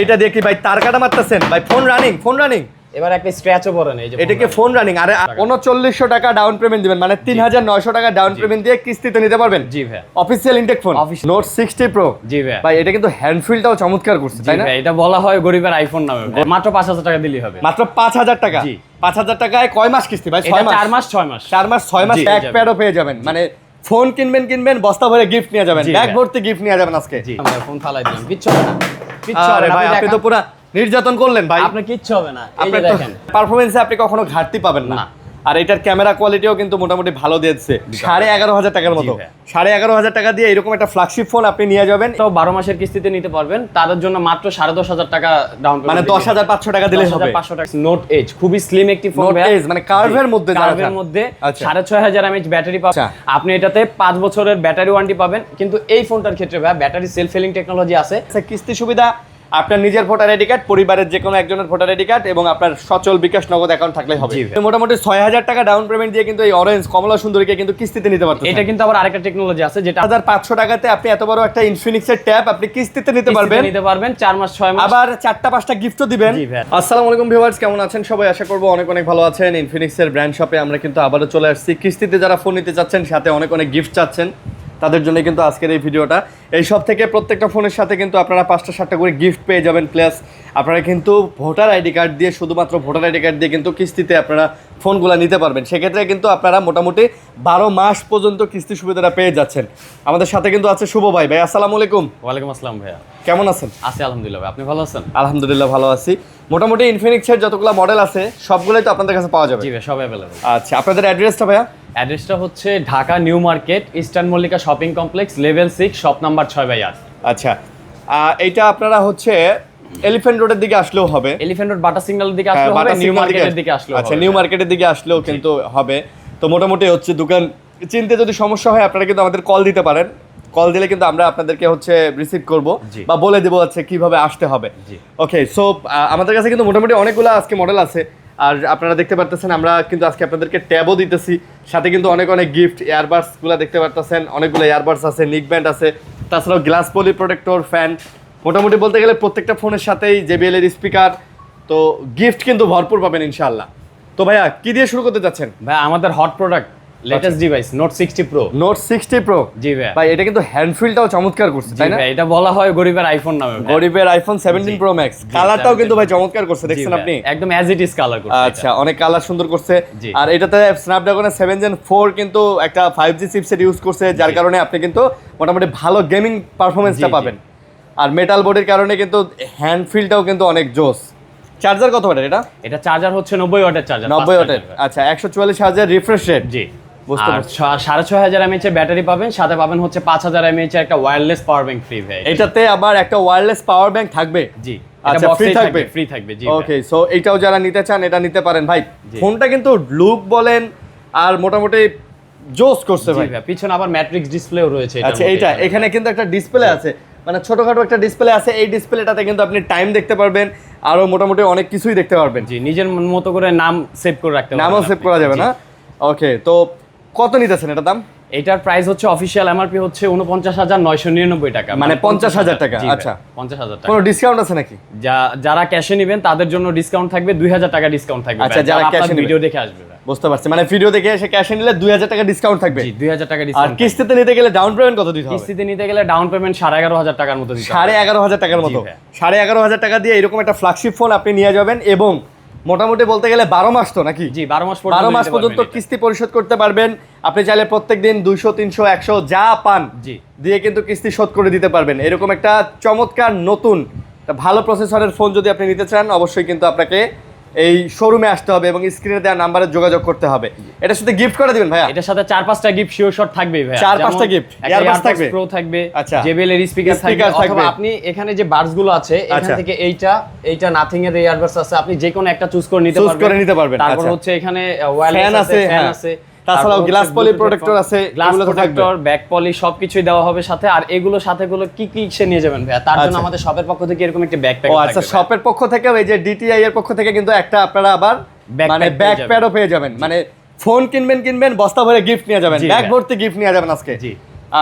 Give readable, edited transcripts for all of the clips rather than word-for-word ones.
এটা দিয়ে কি ভাই তার কাটা মারতেছেন ভাই? ফোন রানিং এবার একটা স্ক্র্যাচও পড়ে না, এই যে এটাকে ফোন রানিং। আরে 3900 টাকা ডাউন পেমেন্ট দিবেন, মানে 3900 টাকা ডাউন পেমেন্ট দিয়ে কিস্তিতে নিতে পারবেন। জি ভাই, official intact phone Note 60 Pro. জি ভাই, ভাই এটা কিন্তু হ্যান্ডফিলটাও চমৎকার করছে, তাই না? এটা বলা হয় গরিবের আইফোন নামে। মাত্র 5000 টাকা দিলেই হবে। মাত্র 5000 টাকা। জি। 5000 টাকায় কয় মাস কিস্তি ভাই? 6 মাস। 4 মাস 6 মাস 4 মাস 6 মাস এক প্যাডও পেয়ে যাবেন। মানে ফোন কিনবেন বস্তা ভরে গিফট নিয়ে যাবেন, ব্যাগ ভর্তি গিফট নিয়ে যাবেন আজকে। জি আমরা ফোন ফালাই দিলাম, কিচ্ছু হবে না, কিচ্ছু হবে আরে না। ভাই আপনি তো পুরো নির্যাতন করলেন ভাই। আপনি কিচ্ছু হবে না, এই যে আপনি দেখেন পারফরম্যান্সে আপনি কখনো ঘাটতি পাবেন না। আর এটার ক্যামেরা কোয়ালিটিও কিন্তু মোটামুটি ভালো দিয়েছে। 11,500 টাকার মতো। 11,500 টাকা দিয়ে এরকম একটা ফ্ল্যাগশিপ ফোন আপনি নিয়ে যাবেন। তো 12 মাসের কিস্তিতে নিতে পারবেন, তাদের জন্য মাত্র 10,500 টাকা ডাউন পেমেন্ট, মানে 10,500 টাকা দিলে হবে। 10,500 টাকা। নোট এজ খুবই স্লিম একটি ফোন। নোট এজ মানে কার্ভের মধ্যে, কার্ভের মধ্যে 6500 mAh ব্যাটারি পাবেন। আপনি এটাতে 5 বছরের ব্যাটারি ওয়ারেন্টি পাবেন। কিন্তু এই ফোনটার ক্ষেত্রে ভাই ব্যাটারি সেলফ ফিলিং টেকনোলজি আছে। কিস্তি সুবিধা, আপনার নিজের ভোটার আইডি কার্ড, পরিবারের যে কোনো একজনের ভোটার আইডি কার্ড এবং আপনার সচল বিকাশ নগদ অ্যাকাউন্ট থাকলেই হবে। মোটামুটি 6000 টাকা ডাউন পেমেন্ট দিয়ে কিন্তু এই অরেঞ্জ কমলা সুন্দরীকে কিন্তু কিস্তিতে নিতে পারতেছেন। এটা কিন্তু আবার আরেকটা টেকনোলজি আছে যেটা 1500 টাকাতে আপনি এত বড় একটা ইনফিনিক্সের ট্যাব আপনি কিস্তিতে নিতে পারবেন। 4 মাস 6 মাস আবার 4টা 5টা গিফটও দিবেন। আসসালামু আলাইকুম ভিউয়ার্স, কেমন আছেন সবাই? আশা করব অনেক ভালো আছেন। ইনফিনিক্সের ব্র্যান্ড শপে আমরা কিন্তু আবারও চলে আসছি। কিস্তিতে যারা ফোন নিতে চাচ্ছেন, সাথে অনেক গিফট চাচ্ছেন, তাদের জন্য কিন্তু আজকের এই ভিডিওটা। এই সব থেকে প্রত্যেকটা ফোনের সাথে কিন্তু আপনারা 5টা 7টা করে গিফট পেয়ে যাবেন। প্লাস আপনারা কিন্তু ভোটার আইডি কার্ড দিয়ে, শুধুমাত্র ভোটার আইডি কার্ড দিয়ে কিন্তু কিস্তিতে আপনারা ফোনগুলো নিতে পারবেন। সেক্ষেত্রে কিন্তু আপনারা মোটামুটি 12 মাস পর্যন্ত কিস্তি সুবিধাটা পেয়ে যাচ্ছেন। আমাদের সাথে কিন্তু আছে শুভ ভাই। ভাই আসসালামু আলাইকুম। ওয়ালাইকুম আসসালাম ভাইয়া, কেমন আছেন? আছি আলহামদুলিল্লাহ ভাই, আপনি ভালো আছেন? আলহামদুলিল্লাহ ভালো আছি। মোটামুটি ইনফিনিক্সের যতগুলো মডেল আছে সবগুলোই তো আপনাদের কাছে পাওয়া যাবে? জি ভাই, সব অ্যাভেলেবল। আচ্ছা, আপনাদের অ্যাড্রেসটা ভাইয়া? অ্যাড্রেসটা হচ্ছে Dhaka new market, eastern Mallika shopping complex, level 6, shop number 6/8। আচ্ছা, এইটা আপনারা হচ্ছে এলিফ্যান্ট রোডের দিকে আসলেও হবে। এলিফ্যান্ট রোড বাটা সিগন্যালের দিকে আসলেও হবে, নিউ মার্কেটের দিকে আসলেও হবে। আচ্ছা, নিউ মার্কেটের দিকে আসলেও কিন্তু হবে। তো মোটামুটি হচ্ছে দোকান চিনতে যদি সমস্যা হয় আপনারা কিন্তু আমাদের কল দিতে পারেন। কল দিলে কিন্তু আমরা আপনাদেরকে হচ্ছে রিসিভ করব বা বলে দেবো হচ্ছে কিভাবে আসতে হবে। ওকে, সো আমাদের কাছে কিন্তু মোটামুটি অনেকগুলো আজকে মডেল আছে। আর আপনারা দেখতে পারতেছেন আমরা কিন্তু আজকে আপনাদেরকে ট্যাবও দিতেছি, সাথে কিন্তু অনেক গিফট, ইয়ারবাডসগুলো দেখতে পারতেছেন, অনেকগুলো ইয়ারবাডস আছে, নিক ব্যান্ড আছে, তাছাড়াও গ্লাস পলি প্রোটেক্টর, ফ্যান, মোটামুটি বলতে গেলে প্রত্যেকটা ফোনের সাথেই JBL এর স্পিকার। তো গিফট কিন্তু ভরপুর পাবেন ইনশাআল্লাহ। তো ভাইয়া কি দিয়ে শুরু করতে যাচ্ছেন? ভাই আমাদের hot product latest device Note 60 Pro. Note 60 Pro. জি ভাই, ভাই এটা কিন্তু হ্যান্ডফিলটাও চমৎকার করছে, তাই না? এটা বলা হয় গরিবের আইফোন নামে। গরিবের আইফোন 17 প্রো ম্যাক্স। কালারটাও কিন্তু ভাই চমৎকার করছে, দেখছেন আপনি? একদম অ্যাজ ইট ইজ কালার করছে। আচ্ছা, অনেক কালার সুন্দর করছে। আর এটাতে স্ন্যাপড্রাগনের 7 Gen 4 কিন্তু একটা 5G চিপসেট ইউজ করছে, যার কারণে আপনি কিন্তু মোটামুটি ভালো গেমিং পারফরম্যান্সটা পাবেন। আর মেটাল বডির কারণে কিন্তু হ্যান্ডফিলটাও কিন্তু অনেক জোস। চার্জার কত ওয়াটের এটা? এটা চার্জার হচ্ছে 90 ওয়াটের চার্জার। 90 ওয়াটের। আচ্ছা, 144 হার্জের রিফ্রেশ রেট। জি, বুঝতে পারছি। 6500 mAh এর ব্যাটারি পাবেন, সাথে পাবেন হচ্ছে 5000 mAh এর একটা ওয়্যারলেস পাওয়ার ব্যাংক ফ্রি ভাই। এটাতে আবার একটা ওয়্যারলেস পাওয়ার ব্যাংক থাকবে? জি, আচ্ছা, ফ্রি থাকবে? ফ্রি থাকবে, জি। ওকে, সো এটাও যারা নিতে চান এটা নিতে পারেন ভাই। ফোনটা কিন্তু লুক বলেন আর মোটামুটি জোস করছে ভাই। পিছনে আবার ম্যাট্রিক্স ডিসপ্লেও রয়েছে। আচ্ছা, এইটা এখানে কিন্তু একটা ডিসপ্লে আছে, মানে ছোটখাটো একটা ডিসপ্লে আছে। এই ডিসপ্লেটাতে কিন্তু আপনি টাইম দেখতে পারবেন, আরো মোটামুটি অনেক কিছুই দেখতে পারবেন। জি, নিজের মতো করে নাম সেভ করে রাখতে পারবেন। নামও সেভ করা যাবে না? ওকে, তো কত নিতেছেন এটা দাম? এটার প্রাইস হচ্ছে অফিশিয়াল এমআরপি হচ্ছে 49,999 টাকা, মানে 50,000 টাকা। আচ্ছা, 50,000 টাকা। কোনো ডিসকাউন্ট আছে নাকি? যারা ক্যাশে নেবেন তাদের জন্য ডিসকাউন্ট থাকবে, 2000 টাকা ডিসকাউন্ট থাকবে। আচ্ছা, যারা ক্যাশে ভিডিও দেখে আসবে। বুঝতে পারছি, মানে ভিডিও দেখে এসে ক্যাশে নিলে 2000 টাকা ডিসকাউন্ট থাকবে। জি, 2000 টাকা আর ডিসকাউন্ট। কিস্তিতে নিতে গেলে ডাউন পেমেন্ট কত দিতে হবে? কিস্তিতে নিতে গেলে ডাউন পেমেন্ট 11,500 টাকার মতো দিতে হবে। 11,500 টাকার মতো। 11,500 টাকা দিয়ে এরকম একটা ফ্ল্যাগশিপ ফোন আপনি নিয়ে যাবেন এবং মোটামুটি বলতে গেলে 12 মাস তো নাকি? জি, 12 মাস পর্যন্ত কিস্তি পরিশোধ করতে পারবেন। আপনি চাইলে প্রত্যেকদিন 200 300 100 যা পান দিয়ে কিন্তু কিস্তি শোধ করে দিতে পারবেন। এরকম একটা চমৎকার নতুন ভালো প্রসেসরের ফোন যদি আপনি নিতে চান, অবশ্যই কিন্তু আপনাকে এই শোরুমে আসতে হবে এবং স্ক্রিনে দেওয়া নাম্বারে যোগাযোগ করতে হবে। এটার সাথে গিফট করে দিবেন ভাইয়া? এটার সাথে 4-5টা গিফট শিওর শট থাকবেই ভাইয়া। 4-5টা গিফট, ইয়ারবাডস থাকবে, প্রো থাকবে, আচ্ছা, JBL এর স্পিকার থাকবে, অথবা আপনি এখানে যে বাডস গুলো আছে এখান থেকে এইটা নাথিং এর ইয়ারবাডস আছে, আপনি যে কোনো একটা চুজ করে নিতে পারবেন। তারপর হচ্ছে এখানে ওয়্যারলেস আছে, ফ্যান আছে, তাছাড়াও গ্লাস পলি প্রোটেক্টর আছে, গ্লাস প্রোটেক্টর, ব্যাক পলি সবকিছুই দেওয়া হবে সাথে। আর এগুলো সাথে গুলো কি সে নিয়ে যাবেন ভাইয়া? তার জন্য আমাদের শপের পক্ষ থেকে এরকম একটা ব্যাকপ্যাক থাকবে। আচ্ছা, শপের পক্ষ থেকে এই যে DTI এর পক্ষ থেকে কিন্তু একটা আপনারা আবার মানে ব্যাকপ্যাডও পেয়ে যাবেন। মানে ফোন কিনবেন বস্তা ভরে গিফট নিয়ে যাবেন, ব্যাগ ভর্তি গিফট নিয়ে যাবেন আজকে। জি,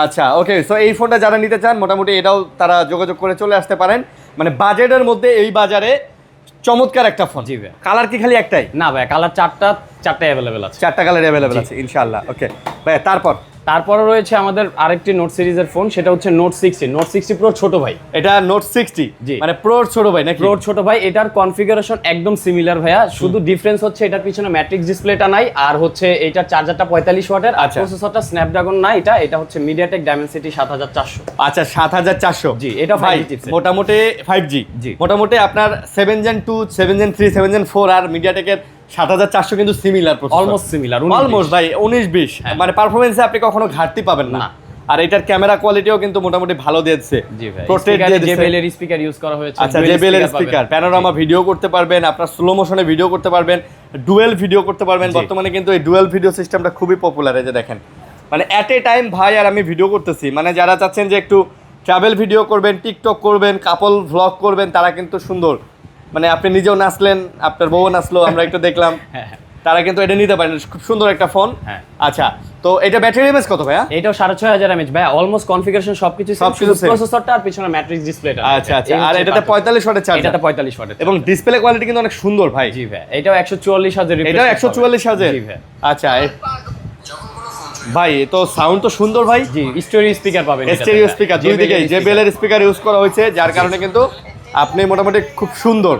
আচ্ছা ওকে, সো এই ফোনটা যারা নিতে চান মোটামুটি এটাও তারা যোগাযোগ করে চলে আসতে পারেন, মানে বাজেটের মধ্যে এই বাজারে চমৎকার একটা ফোন। জি ভাই। কালার কি খালি একটাই? না ভাই, কালার চারটা অ্যাভেলেবেল আছে। 4টা কালার অ্যাভেলেবেল আছে ইনশাআল্লাহ। ওকে ভাই, তারপরে রয়েছে আমাদের আরেকটি নোট সিরিজের ফোন, সেটা হচ্ছে নোট 60। নোট 60 প্রো ছোট ভাই। এটা নোট 60 জি। মানে প্রোর ছোট ভাই নাকি? প্রোর ছোট ভাই। এটার কনফিগারেশন একদম সিমিলার ভাইয়া, শুধু ডিফারেন্স হচ্ছে এটার পিছনে ম্যাট্রিক্স ডিসপ্লেটা নাই, আর হচ্ছে এটার চার্জারটা 45 ওয়াটের, আর প্রসেসরটা স্ন্যাপড্রাগন না, এটা হচ্ছে মিডিয়াটেক ডাইমেনসিটি 7400। আচ্ছা 7400। জি, এটা 5G চিপসেট। মোটামুটি 5G। জি। মোটামুটি আপনার 7 Gen 2, 7 Gen 3, 7 Gen 4 আর মিডিয়াটেকের 7400 কিন্তু similar processor. Almost similar. Almost ভাই 19-20, মানে পারফরম্যান্সে আপনি কখনো ঘাটতি পাবেন না। আর এটার ক্যামেরা কোয়ালিটিও কিন্তু মোটামুটি ভালো দিয়েছে। জি ভাই। প্রোটেক্ট দিয়ে দিয়েছে। JBL এর স্পিকার ইউজ করা হয়েছে। আচ্ছা JBL এর স্পিকার, প্যানোরামা ভিডিও করতে পারবেন, আপনার স্লো মোশনে ভিডিও করতে পারবেন, ডুয়েল ভিডিও করতে পারবেন। বর্তমানে কিন্তু এই ডুয়েল ভিডিও সিস্টেমটা খুবই পপুলার। এই যে দেখেন, মানে অ্যাট এ টাইম ভাই আর আমি ভিডিও করতেছি, মানে যারা চাচ্ছেন যে একটু ট্রাভেল ভিডিও করবেন, টিকটক করবেন, কাপল ভ্লগ করবেন, তারা কিন্তু সুন্দর, মানে আপনি নিজেও নাচলেন, আপনার বউ নাচলো, আমরা একটু দেখলাম, তারা কিন্তু এটা নিতে পারেন। খুব সুন্দর একটা ফোন। আচ্ছা, তো এটা ব্যাটারি এমএএইচ কত ভাইয়া? এটাও 6500 mAh ভাই। অলমোস্ট কনফিগারেশন সবকিছু প্রসেসরটা আর পিছনে ম্যাট্রিক্স ডিসপ্লেটা। আচ্ছা আচ্ছা, আর এটাতে 45 ওয়াটের চার্জার। এটাতে 45 ওয়াটের এবং ডিসপ্লে কোয়ালিটি কিন্তু অনেক সুন্দর ভাই। জি ভাই। এটাও 144 Hz। এটাও 144 Hz। জি ভাই। আচ্ছা ভাই, তো সাউন্ড তো সুন্দর ভাই। জি, স্টেরিও স্পিকার পাবেন। স্টেরিও স্পিকার দুই দিকেই JBL এর স্পিকার ইউজ করা হয়েছে, যার কারণে কিন্তু আপনি মোটামুটি খুব সুন্দর।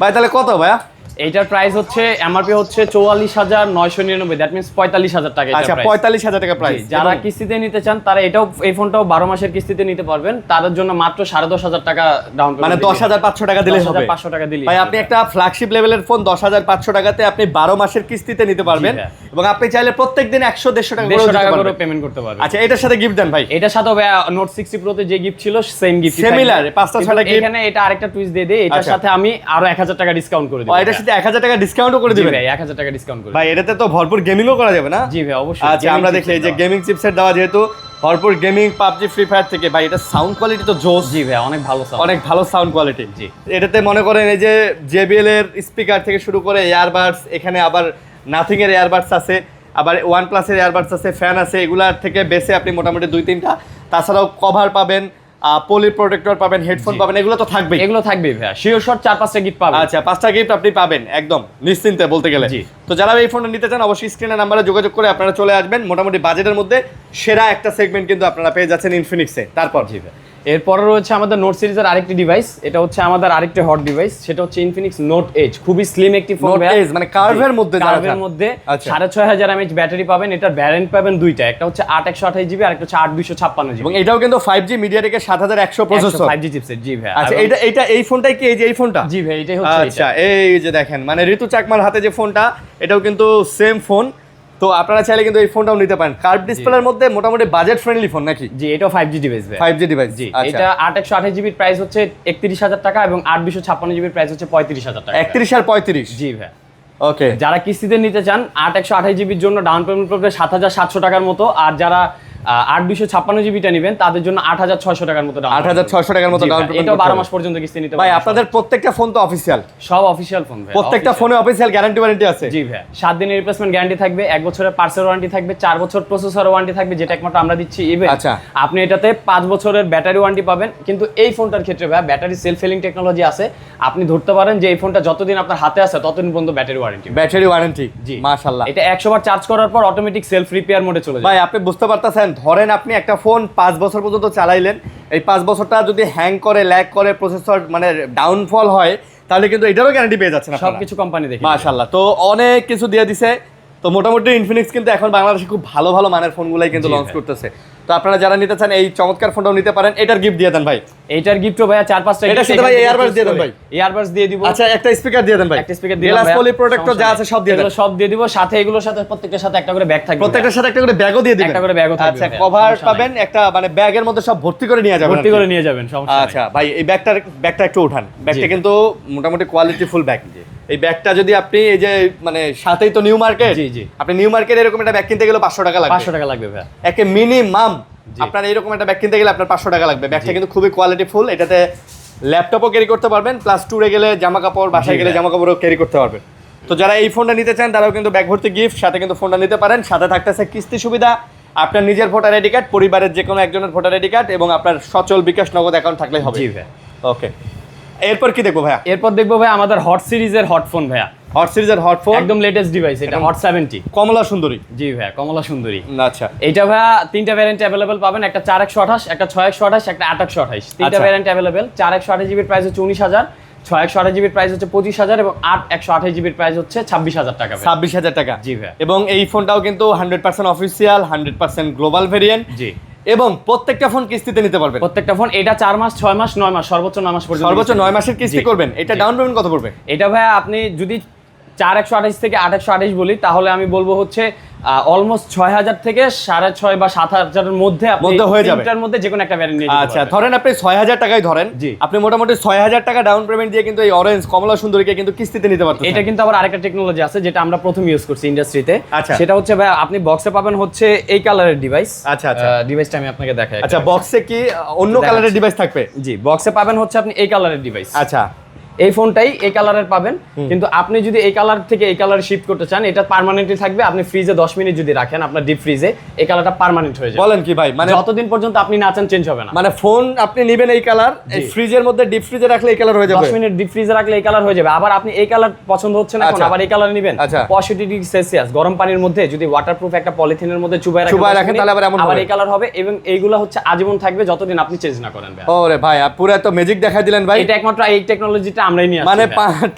ভাই তাহলে কত ভাইয়া? এইটার প্রাইস হচ্ছে এমআরপি হচ্ছে 44,999, দ্যাট মিন্স 45,000 টাকা। আচ্ছা 45,000 টাকা প্রাইস। যারা কিস্তিতে নিতে চান তারা এই ফোনটাও 12 মাসের কিস্তিতে নিতে পারবেন। তাদের জন্য মাত্র 10,500 টাকা ডাউন পেমেন্ট, মানে 10,500 টাকা দিলে হবে। 10,500 টাকা দিলে ভাই আপনি একটা ফ্ল্যাগশিপ লেভেলের ফোন 10,500 টাকাতে আপনি 12 মাসের কিস্তিতে নিতে পারবেন, এবং আপনি চাইলে প্রত্যেকদিন 100-150 টাকা করে পেমেন্ট করতে পারবেন। আচ্ছা, এটার সাথে গিফট দেন ভাই? এটার সাথে নোট 60 প্রোতে যে গিফট ছিল সেম গিফট, সিমিলার 5টা 6টা গিফট। এখানে এটা আরেকটা টুইস্ট দিয়ে দেই, এটার সাথে আমি আরো 1000 টাকা ডিসকাউন্ট করে দেব। এটার সাথে 1000 টাকা ডিসকাউন্টও করে দিবেন? ভাই 1000 টাকা ডিসকাউন্ট করে ভাই এটাতে তো ভরপুর গেমিংও করা যাবে না? জি ভাই অবশ্যই। আচ্ছা, আমরা দেখি এই যে গেমিং চিপসেট দেওয়া, যেহেতু ভরপুর গেমিং, পাবজি, ফ্রি ফায়ার থেকে। ভাই এটা সাউন্ড কোয়ালিটি তো জোস। জি ভাই, অনেক ভালো সাউন্ড, অনেক ভালো সাউন্ড কোয়ালিটি। জি, এটাতে মনে করেন এই যে JBL এর স্পিকার থেকে শুরু করে এয়ারবাডস, এখানে আবার নাথিং এর এয়ারবাডস আছে, আবার OnePlus এর এয়ারবাডস আছে, ফ্যান আছে, এগুলার থেকে বেসে আপনি মোটামুটি 2-3টা, তাছাড়াও কভার পাবেন, পলি প্রোটেক্টর পাবেন, হেডফোন পাবেন, এগুলো তো থাকবেই। এগুলো থাকবেই ভাই, শিওর শট 4-5টা গিফট পাবেন। আচ্ছা 5টা গিফট আপনি পাবেন একদম নিশ্চিন্তে বলতে গেলে। তো যারা এই ফোনটা নিতে চান অবশ্যই স্ক্রিনের নাম্বারে যোগাযোগ করে আপনারা চলে আসবেন। মোটামুটি বাজেটের মধ্যে সেরা একটা সেগমেন্ট কিন্তু আপনারা পেয়ে যাচ্ছেন ইনফিনিক্সে। তারপর জি ভাই, এরপর রয়েছে আমাদের নোট সিরিজের আরেকটি ডিভাইস, এটা হচ্ছে আমাদের আরেকটি হট ডিভাইস, সেটা হচ্ছে ইনফিনিক্স নোট এজ। খুবই স্লিম একটি ফোন, নোট এজ মানে কার্ভের মধ্যে, 6500 mAh ব্যাটারি পাবেন। এটার ভ্যারিয়েন্ট পাবেন দুইটা, একটা হচ্ছে 8128GB আর একটা হচ্ছে 8256GB, এবং এটাও কিন্তু 5G মিডিয়াটেকের 7100 প্রসেসর, 5G চিপসেট। জি ভাই। আচ্ছা এটা এই ফোনটাই কি এই ফোনটা? জি ভাই, এটাই হচ্ছে। আচ্ছা এই যে দেখেন, মানে ঋতু চাকমার হাতে যে ফোনটা, এটাও কিন্তু সেম ফোন। তো আপনারা চাইলে কিন্তু এই ফোনটাও নিতে পারেন। কার্ভ ডিসপ্লের মধ্যে মোটামুটি বাজেট ফ্রেন্ডলি ফোন নাকি? জি, এটাও 5G ডিভাইস ভাই। 5G device. জি, এটা 8128GB প্রাইস হচ্ছে 31,000 টাকা, এবং 8256GB প্রাইস হচ্ছে 35,000 টাকা। 31 আর 35? জি ভাই। ওকে, যারা কিস্তিতে নিতে চান 8128GBর জন্য ডাউন পেমেন্ট করবে 7,700 টাকার মতো, আর যারা 8256GBটা নেবেন তাদের জন্য 8,600 টাকার মতো ডাউন, 8,600 টাকার মতো ডাউন পেমেন্ট। এটা 12 মাস পর্যন্ত কিস্তি নিতে ভাই আপনাদের প্রত্যেকটা ফোন তো অফিশিয়াল? সব অফিশিয়াল ফোন ভাই, প্রত্যেকটা ফোনে অফিশিয়াল গ্যারান্টি ওয়ারেন্টি আছে? জি ভাই, 7 দিনের রিপ্লেসমেন্ট গ্যারান্টি থাকবে, 1 বছরের পার্সেল ওয়ারেন্টি থাকবে, 4 বছর প্রসেসর ওয়ারেন্টি থাকবে, যেটা একমাত্র আমরা দিচ্ছি। ইভেন আপনি এটাতে 5 বছরের ব্যাটারি ওয়ারেন্টি পাবেন। কিন্তু এই ফোনটার ক্ষেত্রে ভাই ব্যাটারি সেলফ ফিলিং টেকনোলজি আছে, আপনি ধরতে পারেন যে এই ফোনটা যতদিন আপনার হাতে আছে ততদিন পর্যন্ত ব্যাটারি ওয়ারেন্টি। জি মাশাআল্লাহ, এটা 100 বার চার্জ করার পর অটোমেটিক সেলফ রিপেয়ার মোডে চলে যায়। ভাই আপনি বুঝতে পারতেছেন, ধরেন আপনি একটা ফোন 5 বছর পর্যন্ত চালাইলেন, এই 5 বছরটা যদি হ্যাং করে, ল্যাগ করে, প্রসেসর মানে ডাউনফল হয়, তাহলে কিন্তু এটারও গ্যারান্টি পেয়ে যাচ্ছেন আপনারা। সবকিছু কোম্পানি দেখে মাশাআল্লাহ। তো অনেক কিছু দিয়ে দিছে। তো মোটামুটি ইনফিনিক্স কিন্তু এখন বাংলাদেশে খুব ভালো ভালো মানের ফোনগুলাই কিন্তু লঞ্চ করতেছে। তো আপনারা যারা নিতে চান এই চমৎকার ফোনটাও নিতে পারেন। এটার গিফট দিয়ে দেন ভাই। এইটার গিফটও ভাইয়া 4-5টা। এটা সাথে ভাই এয়ারবাডস দিয়ে দেন ভাই। এয়ারবাডস দিয়ে দিব। আচ্ছা একটা স্পিকার দিয়ে দেন ভাই। একটা স্পিকার দিয়ে দেন। গ্লাস পলি প্রোটেক্টর যা আছে সব দিয়ে দেন। সব দিয়ে দিব, সাথে এগুলোর সাথে প্রত্যেকটার সাথে একটা করে ব্যাগ থাকবে। প্রত্যেকটার সাথে একটা করে ব্যাগও দিয়ে দিবেন। একটা করে ব্যাগও থাকবে। আচ্ছা কভার পাবেন, একটা মানে ব্যাগের মধ্যে সব ভর্তি করে নিয়ে যাবেন। ভর্তি করে নিয়ে যাবেন, সমস্যা নেই। আচ্ছা ভাই এই ব্যাগটা একটু উঠান। ব্যাগটা কিন্তু মোটামুটি কোয়ালিটি ফুল ব্যাগ। এই ব্যাগটা যদি আপনি এই যে মানে সাথেই তো নিউ মার্কেট, জি জি, আপনি নিউ মার্কেট এরকম একটা ব্যাগ কিনতে গেলে 500 টাকা লাগবে। 500 টাকা লাগবে ভাই একে মিনিমাম। আপনার এরকম একটা ব্যাগ কিনতে গেলে আপনার 500 টাকা লাগবে। ব্যাগটা কিন্তু খুবই কোয়ালিটি ফুল। এটাতে ল্যাপটপও ক্যারি করতে পারবেন, প্লাস ট্যুরে গেলে জামা কাপড়, বাসায় গেলে জামা কাপড়ও ক্যারি করতে পারবেন। তো যারা এই ফোনটা নিতে চান তারাও কিন্তু ব্যাগ ভর্তি গিফট, সাথে কিন্তু ফোনটা নিতে পারেন। সাথে থাকতেছে কিস্তি সুবিধা, আপনার নিজের ভোটার আইডি কার্ড, পরিবারের যে কোনো একজনের ভোটার আইডি কার্ড এবং আপনার সচল বিকাশ নগদ অ্যাকাউন্ট থাকলেই হবে। জি ভাই। ওকে, এরপর কি দেখবো ভাইয়া? এরপর দেখবো ভাই আমাদের হট সিরিজের হট ফোন ভাইয়া। হট সিরিজের হট ফোন, একদম লেটেস্ট ডিভাইস, এটা হট 70। কমলা সুন্দরী। জি ভাইয়া, কমলা সুন্দরী। আচ্ছা, এইটা ভাইয়া তিনটা ভ্যারিয়েন্ট অ্যাভেলেবল পাবেন, একটা 4128, একটা 6128, একটা 2828। তিনটা ভ্যারিয়েন্ট অ্যাভেলেবল। 4128 জিবির প্রাইস হচ্ছে 19000, 6128 জিবির প্রাইস হচ্ছে 25000 এবং 8128 জিবির প্রাইস হচ্ছে 26000 টাকা। 26000 টাকা। জি ভাইয়া। এবং এই ফোনটাও কিন্তু 100% অফিসিয়াল, 100% গ্লোবাল ভেরিয়েন্ট। জি। এবং প্রত্যেকটা ফোন কিস্তিতে নিতে পারবেন। প্রত্যেকটা ফোন, এটা 4 মাস, 6 মাস, 9 মাস, সর্বোচ্চ 9 মাস পর্যন্ত। সর্বোচ্চ 9 মাসের কিস্তি করবেন। এটা ডাউন পেমেন্ট কত পড়বে? এটা ভাইয়া আপনি যদি 4128 থেকে 2828 বলি তাহলে আমি বলবো হচ্ছে অলমোস্ট 6000 থেকে 6.5 বা 7000 এর মধ্যে আপনি হয়ে যাবে। তিনটার মধ্যে যে কোনো একটা ভ্যারিয়েন্ট নিয়ে যেতে আচ্ছা, পারবেন। ধরেন আপনি 6000 টাকাই ধরেন, জি। আপনি মোটামুটি 6000 টাকা ডাউন পেমেন্ট দিয়ে কিন্তু এই অরেঞ্জ কমলা সুন্দরীকে কিন্তু কিস্তিতে নিতে পারতেন। এটা কিন্তু আবার আরেকটা টেকনোলজি আছে যেটা আমরা প্রথম ইউজ করছি ইন্ডাস্ট্রিতে। আচ্ছা। সেটা হচ্ছে ভাই আপনি বক্সে পাবেন হচ্ছে এই কালারের ডিভাইস। আচ্ছা, আচ্ছা। ডিভাইসটা আমি আপনাকে দেখাই। আচ্ছা, বক্সে কি অন্য কালারের ডিভাইস থাকবে? জি, বক্সে পাবেন হচ্ছে আপনি এই কালারের ডিভাইস। আচ্ছা, এই ফোনটাই এই কালারের পাবেন, কিন্তু আপনি যদি এই কালার থেকে এই কালারে শিফট করতে চান এটা পার্মানেন্টলি থাকবে। আপনি ফ্রিজে 10 মিনিট যদি রাখেন আপনার ডিপ ফ্রিজে, এই কালারটা পার্মানেন্ট হয়ে যাবে। বলেন কি ভাই? মানে যতদিন পর্যন্ত আপনি না চান চেঞ্জ হবে না। মানে ফোন আপনি নেবেন এই কালার, এই ফ্রিজের মধ্যে ডিপ ফ্রিজে রাখলে এই কালার হয়ে যাবে। 10 মিনিট ডিপ ফ্রিজে রাখলে এই কালার হয়ে যাবে। আবার আপনি এই কালার পছন্দ হচ্ছে না, এখন আচ্ছা। আবার এই কালার নেবেন। আচ্ছা। 65 ডিগ্রি সেলসিয়াস গরম পানির মধ্যে যদি ওয়াটারপ্রুফ একটা পলিথিনের মধ্যে চুবাই রাখেন 10 মিনিট, তাহলে আবার এমন আবার হবে। এই কালার হবে এবং এইগুলা হচ্ছে আজীবন থাকবে যতদিন আপনি চেঞ্জ না করেন ভাই। ওরে ভাই, পুরো এত ম্যাজিক দেখাই দিলেন ভাই। এটা একমাত্র এই টেকনোলজিটা আমরাই নিয়ে আসছি। মানে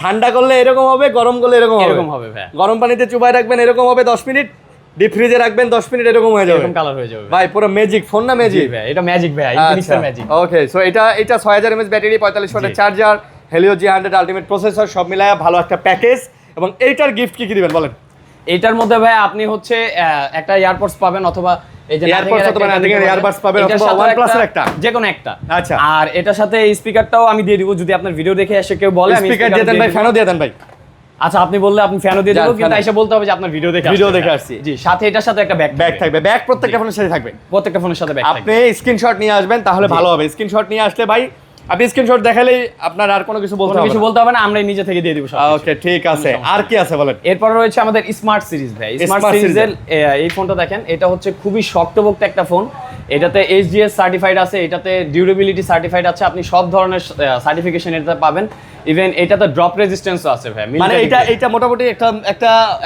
ঠান্ডা করলে এরকম হবে, গরম করলে এরকম হবে। এরকম হবে ভাই। গরম পানিতে চুবাই রাখবেন এরকম হবে 10 মিনিট, ডিপ ফ্রিজে রাখবেন 10 মিনিট এরকম হয়ে যাবে। এরকম কালার হয়ে যাবে ভাই পুরো ম্যাজিক ফোন না? ম্যাজিক ভাই, এটা ম্যাজিক ভাই, ইনফিনিক্সের ম্যাজিক। ওকে, সো এটা 6000 mAh ব্যাটারি, 45 ওয়াটের charger, Helio G100 ultimate processor, সব মিলায়া ভালো একটা প্যাকেজ। এবং এইটার গিফট কি কি দিবেন বলেন? এটার মধ্যে ভাই আপনি হচ্ছে একটা এয়ারপডস পাবেন, অথবা এই যে এয়ারপডস অথবা এয়ারবাডস পাবেন, অথবা OnePlus এর একটা, যে কোনো একটা। আচ্ছা। আর এটার সাথে এই স্পিকারটাও আমি দিয়ে দিব, যদি আপনার ভিডিও দেখে এসে কেউ বলে আমি স্পিকার দিয়ে দেন ভাই, ফ্যানও দিয়ে দেন ভাই। আচ্ছা, আপনি বললে আপনি ফ্যানও দিয়ে দেব, কিন্তু এসে বলতে হবে যে আপনার ভিডিও দেখে আসছি। জি, সাথে এটার সাথে একটা ব্যাগ থাকবে। ব্যাগ প্রত্যেকটা ফোনের সাথে থাকবে, প্রত্যেকটা ফোনের সাথে ব্যাগ থাকবে। আপনি স্ক্রিনশট নিয়ে আসবেন তাহলে ভালো হবে। স্ক্রিনশট নিয়ে আসলে ভাই আপনি স্ক্রিনশট দেখালেই আপনার আর কোনো কিছু বলতে হবে না, আমরাই নিজে থেকে দিয়ে দিব সব। ওকে, ঠিক আছে। আর কি আছে বলেন? এরপর রয়েছে আমাদের স্মার্ট সিরিজ ভাই। স্মার্ট সিরিজের এই ফোনটা দেখেন, এটা হচ্ছে খুবই শক্তপোক্ত একটা ফোন। এটাতে HGS সার্টিফাইড আছে, এটাতে ডিউরেবিলিটি সার্টিফাইড আছে, আপনি সব ধরনের সার্টিফিকেশন এটাতে পাবেন। ইভেন এটাতে ড্রপ রেজিস্ট্যান্সও আছে ভাই। মানে এটা মোটামুটি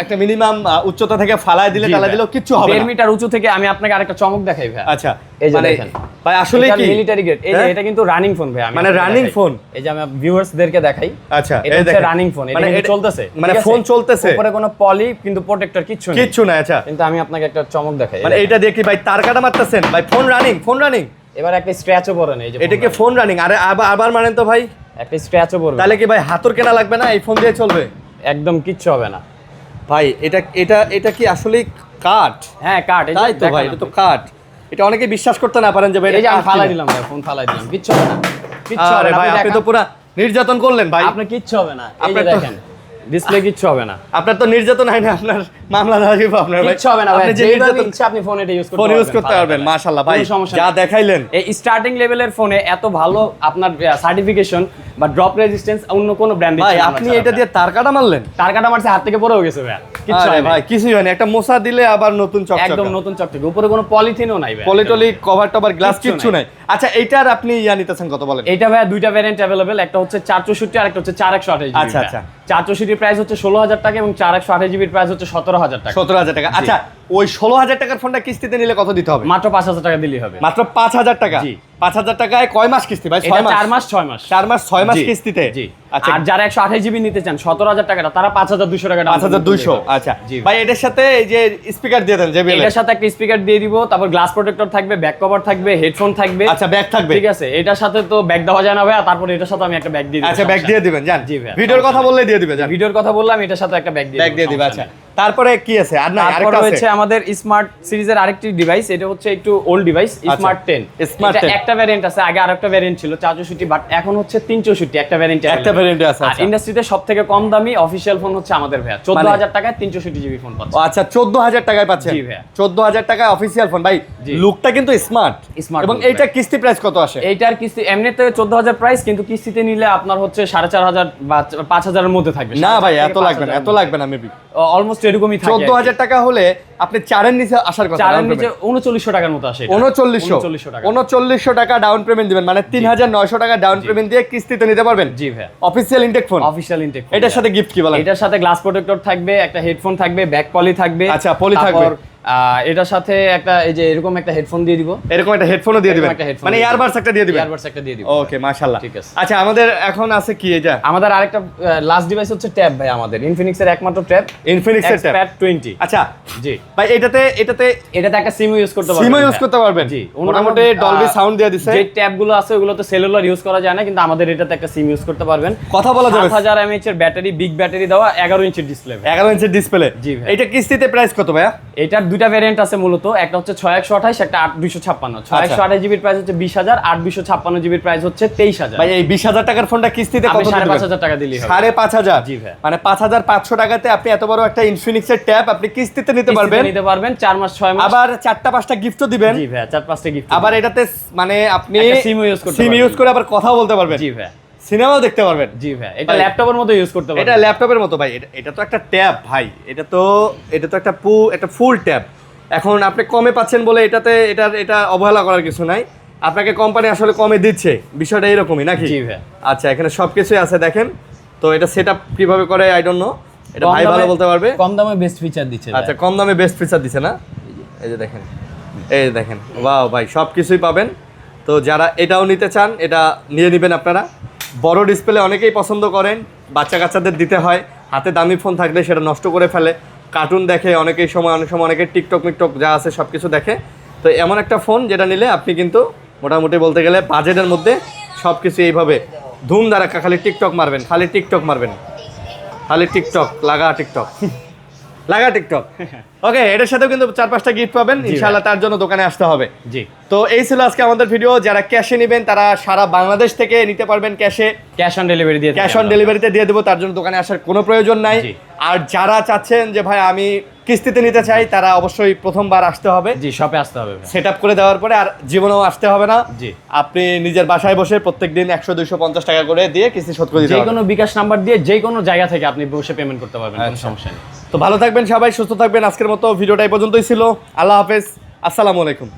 একটা মিনিমাম উচ্চতা থেকে ফালায় দিলে টালা দিলেও কিচ্ছু হবে না। 1.5 মিটার উঁচু থেকে আমি আপনাকে আরেকটা চমক দেখাই ভাই। আচ্ছা, এই যে দেখেন ভাই আসলে কি মিলিটারি গ্রেড, এই যে এটা কিন্তু রানিং ফোন ভাই। মানে রানিং ফোন, এই যে আমি ভিউয়ার্সদেরকে দেখাই। আচ্ছা, এটা হচ্ছে রানিং ফোন, এটা কিন্তু চলতেছে, মানে ফোন চলতেছে, উপরে কোনো পলি কিন্তু প্রোটেক্টর কিচ্ছু না। আচ্ছা, কিন্তু আমি আপনাকে একটা চমক দেখাই, মানে এইটা দেখি ভাই তার কাটা মারতেছেন ভাই, ফোন রানিং। এবার একটা স্ক্র্যাচও পড়ে না, এই যে এটা কি ফোন রানিং? আরে আবার মানেন তো ভাই, একটা স্ক্র্যাচও পড়বে। তাহলে কি ভাই হাতুর কেনা লাগবে না, এই ফোন দিয়ে চলবে? একদম কিচ্ছু হবে না ভাই। এটা কি আসলে কাঠ? হ্যাঁ, কাঠ। তাই তো ভাই, এটা তো কাঠ। এটা অনেকে বিশ্বাস করতে না পারেন যে ভাই এই যে আমি ফালাই দিলাম ভাই, ফোন ফালাই দিলাম, কিচ্ছু হবে না, কিচ্ছু হবে না ভাই। আপনি তো পুরো নির্যাতন করলেন ভাই। আপনার কিচ্ছু হবে না, এই যে দেখেন ডিসপ্লে কিচ্ছু হবে না। আপনার তো নির্যাতন হয় না, আপনার মামলা দেওয়া যাবে আপনার ভাই। কিচ্ছু হবে না ভাই, আপনি যে যেভাবে ইচ্ছা আপনি ফোন এটা ইউজ করতে পারবেন। মাশাআল্লাহ ভাই, কোনো সমস্যা যা নেই। দেখাইলেন, এই স্টার্টিং লেভেলের ফোনে এত ভালো আপনার সার্টিফিকেশন বা ড্রপ রেজিস্ট্যান্স অন্য কোনো ব্র্যান্ডে ভাই আপনি এটা দিয়ে তার কাটা মারলেন? তার কাটা মারছে, হাত থেকে পড়েও গেছে ভাই, কিচ্ছু আরে হয় না ভাই, কিছুই হয়নি। একটা মোছা দিলে আবার নতুন চকচকে, একদম নতুন চকচকে, উপরে কোনো পলিথিনও নাই ভাই, পলিটলি কভার টভার গ্লাস কিচ্ছু কিচ্ছু নাই। আচ্ছা, এইটার আপনি নিতেছেন কত বলেন? এটা ভাই দুইটা ভ্যারিয়েন্ট अवेलेबल, একটা হচ্ছে 464 আর একটা হচ্ছে 4128 জিবি। আচ্ছা, আচ্ছা। 464 প্রাইস হচ্ছে 16000 টাকা এবং 4128 জিবির প্রাইস হচ্ছে 17000 টাকা। 17000 টাকা। আচ্ছা, ওই 16000 টাকার ফোনটা কিস্তিতে নিলে কত দিতে হবে? মাত্র 5000 টাকা দিলেই হবে। মাত্র 5000 টাকা। জি। 5000 টাকায় কয় মাস কিস্তি ভাই? 6 মাস? 4 মাস 6 মাস। 4 মাস 6 মাস জি, কিস্তিতে। জি। আচ্ছা, আর যারা 128 জিবি নিতে চান 17000 টাকাটা, তারা 5200 টাকা ডাউন 5200। আচ্ছা ভাই, এটার সাথে এই যে স্পিকার দিয়ে দেন JBL, এটার সাথে একটা স্পিকার দিয়ে দিব, তারপর গ্লাস প্রোটেক্টর থাকবে, ব্যাক কভার থাকবে, হেডফোন থাকবে। আচ্ছা, ব্যাগ থাকবে, ঠিক আছে। এটার সাথে তো ব্যাগ দেওয়া যায় না ভাই, তারপর এটার সাথে আমি একটা ব্যাগ দিয়ে দিব। আচ্ছা, ব্যাগ দিয়ে দিবেন জান। জি ভাই, ভিডিওর কথা বললে দিয়ে দিবেন জান। ভিডিওর কথা বললাম, এটার সাথে একটা ব্যাগ দিয়ে দিব। আচ্ছা, তারপরে কি আছে? আর না, তারপর আরেকটা হচ্ছে আছে আমাদের স্মার্ট সিরিজের আরেকটি ডিভাইস, এটা হচ্ছে একটু ওল্ড ডিভাইস, স্মার্ট 10। Smart এটা 10 একটা ভ্যারিয়েন্ট আছে, আগে আরেকটা ভ্যারিয়েন্ট ছিল 464, বাট এখন হচ্ছে 364 একটা ভ্যারিয়েন্ট। একটা ভেরিয়েন্টে আছে। আর ইন্ডাস্ট্রিতে সবথেকে কম দামি অফিশিয়াল ফোন হচ্ছে আমাদের ভাইয়া 14000 টাকায় 360 জিবি ফোন পাচ্ছেন। আচ্ছা 14000 টাকায় পাচ্ছেন। জি ভাইয়া 14000 টাকায় অফিশিয়াল ফোন ভাই, লুকটা কিন্তু স্মার্ট এবং এইটা কিস্তি প্রাইস কত আসে? এইটার কিস্তি এমনিতে 14000 প্রাইস, কিন্তু কিস্তিতে নিলে আপনার হচ্ছে 4500 বা 5000 এর মধ্যে থাকবে। না ভাই এত লাগবে না মেবি, অলমোস্ট এরকমই থাকে। 14000 টাকা হলে আপনি 4 এর নিচে আসার কথা। 4 এর নিচে 3900 টাকার মতো আসে। 3900 টাকা ডাউন পেমেন্ট দিবেন, মানে 3900 টাকা ডাউন পেমেন্ট দিয়ে কিস্তিতে নিতে পারবেন। জি ভাই official intact phone. Official intact phone. এটার সাথে গিফট কি বলেন? এটার সাথে গ্লাস প্রোটেক্টর থাকবে, একটা হেডফোন থাকবে, ব্যাক পলি থাকবে। আচ্ছা পলি থাকবে। এটার সাথে একটা এই যে এরকম একটা হেডফোন দিয়ে দিব। এরকম একটা হেডফোনও দিয়ে দিবেন, মানে ইয়ারবাডস একটা দিয়ে দিবেন। ইয়ারবাডস একটা দিয়ে দিব। ওকে মাশাআল্লাহ, ঠিক আছে। আচ্ছা আমাদের এখন আছে কি এটা? আমাদের আরেকটা লাস্ট ডিভাইস হচ্ছে ট্যাব ভাই, আমাদের ইনফিনিক্স এর একমাত্র ট্যাব, ইনফিনিক্স এর ট্যাব Pad 20। আচ্ছা জি ভাই, এটাতে একটা সিম ইউজ করতে পারবেন। সিম ইউজ করতে পারবেন। জি মোটামুটি ডলবি সাউন্ড দিয়ে দিছে। যে ট্যাবগুলো আছে ওগুলোতে সেলুলার ইউজ করা যায় না, কিন্তু আমাদের এটাতে একটা সিম ইউজ করতে পারবেন। কথা বলা যাবে। 7000 mAh এর ব্যাটারি, বিগ ব্যাটারি দেওয়া, 11 ইঞ্চির ডিসপ্লে। 11 ইঞ্চির ডিসপ্লে। জি ভাই। এটা কিস্তিতে প্রাইস কত ভাইয়া? এটার দুইটা ভেরিয়েন্ট আছে মূলত, একটা হচ্ছে 6128, একটা 8256। 6128 জিবির প্রাইস হচ্ছে 20000, 8256 জিবির প্রাইস হচ্ছে 23000। ভাই এই 20000 টাকার ফোনটা কিস্তিতে কত দিবেন? 5500 টাকা দিলেই হবে। 5500। জি ভাই। মানে 5500 টাকাতে আপনি এত বড় একটা ইনফিনিক্স এর ট্যাব আপনি কিস্তিতে নিতে পারবেন। 4 মাস 6 মাস। আবার 4টা 5টা গিফটও দিবেন। জি ভাই 4-5টা গিফট। আবার এটাতে মানে আপনি সিম ইউজ করতে সিম ইউজ করে আবার কথাও বলতে পারবেন। জি ভাই। সিনেমাও দেখতে পারবেন। জি ভাই, এটা ল্যাপটপের মতো ইউজ করতে পারবেন। এটা ল্যাপটপের মতো ভাই, এটা তো একটা ট্যাব ভাই, এটা তো একটা ফুল ট্যাব। এখন আপনি কমে পাচ্ছেন বলে এটা অবহেলা করার কিছু নাই, আপনাকে কোম্পানি আসলে কমে দিচ্ছে, বিষয়টা এরকমই নাকি? জি ভাই। আচ্ছা এখানে সবকিছুই আছে দেখেন, তো এটা সেটআপ কিভাবে করে আই ডোন্ট নো, এটা ভাই ভালো বলতে পারবে। কম দামে বেস্ট ফিচার দিচ্ছে। আচ্ছা কম দামে বেস্ট ফিচার দিচ্ছে না? এই যে দেখেন ওয়াও ভাই, সবকিছুই পাবেন। তো যারা এটাও নিতে চান এটা নিয়ে নেবেন আপনারা। বড় ডিসপ্লে অনেকেই পছন্দ করেন, বাচ্চা কাচ্চাদের দিতে হয়, হাতে দামি ফোন থাকলে সেটা নষ্ট করে ফেলে, কার্টুন দেখে অনেক সময় অনেকে টিকটক যা আছে সব কিছু দেখে। তো এমন একটা ফোন যেটা নিলে আপনি কিন্তু মোটামুটি বলতে গেলে বাজেটের মধ্যে সব কিছু এইভাবে ধুম ধারাক্কা, খালি টিকটক মারবেন, খালি টিকটক লাগা টিকটক। ওকে, এটার সাথেও কিন্তু 4-5টা গিফট পাবেন ইনশাআল্লাহ, তার জন্য দোকানে আসতে হবে। জি। তো এই ছিল আজকে আমাদের ভিডিও। যারা ক্যাশে নেবেন তারা সারা বাংলাদেশ থেকে নিতে পারবেন ক্যাশ অন ডেলিভারি দিয়ে ক্যাশ অন ডেলিভারিতে দিয়ে দেবো, তার জন্য দোকানে আসার কোনো প্রয়োজন নাই। আর যারা চাচ্ছেন যে ভাই আমি কিস্তিতে নিতে চাই, তারা অবশ্যই প্রথমবার আসতে হবে। জি, শপে আসতে হবে, সেটআপ করে দেওয়ার পরে আর জীবনেও আসতে হবে না। জি, আপনি নিজের বাসায় বসে প্রত্যেকদিন 100-250 টাকা করে দিয়ে কিস্তি শোধ করে দিতে পারবেন। যে কোনো বিকাশ নাম্বার দিয়ে যে কোনো জায়গা থেকে আপনি বসে পেমেন্ট করতে পারবেন, কোনো সমস্যা নেই। তো ভালো থাকবেন সবাই, সুস্থ থাকবেন। আজকের মতো ভিডিওটা এই পর্যন্তই ছিল। আল্লাহ হাফেজ, আসসালামু আলাইকুম।